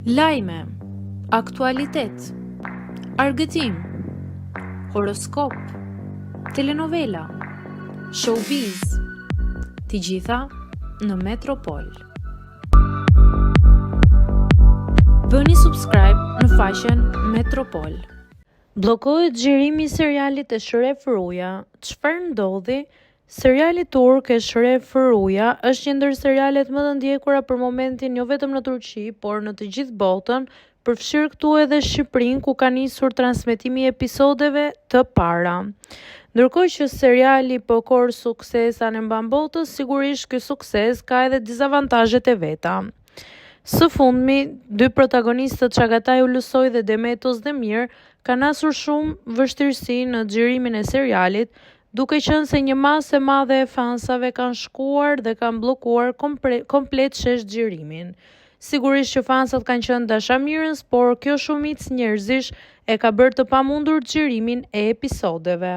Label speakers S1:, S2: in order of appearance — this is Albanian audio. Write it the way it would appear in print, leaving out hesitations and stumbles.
S1: Lajme, aktualitet, argëtim, horoskop, telenovela, showbiz, të gjitha në Metropol. Bëni subscribe në faqen Metropol. Bllokohet xhirimi i serialit e Shref Rruja. Çfarë ndodhi? Seriali turk e Shref Rruja është një ndër serialet më të ndjekura për momentin jo vetëm në Turqi, por në të gjithë botën, përfshirë këtu edhe Shqipërinë, ku ka nisur transmetimi i episodeve të para. Ndërkohë që seriali po korr suksesa në mban botës, sigurisht ky sukses ka edhe dizavantazhet e veta. Së fundmi, dy protagonistët Çagataj Ulusoj dhe Demet Ozdemir kanë hasur shumë vështirësi në xhirimin e serialit, duke qenë se një masë e madhe e fansave kanë shkuar dhe kanë bllokuar komplet shesh xhirimin. Sigurisht që fansat kanë qenë dashamirës, por kjo shumicë njerëzish e ka bërë të pamundur xhirimin e episodeve.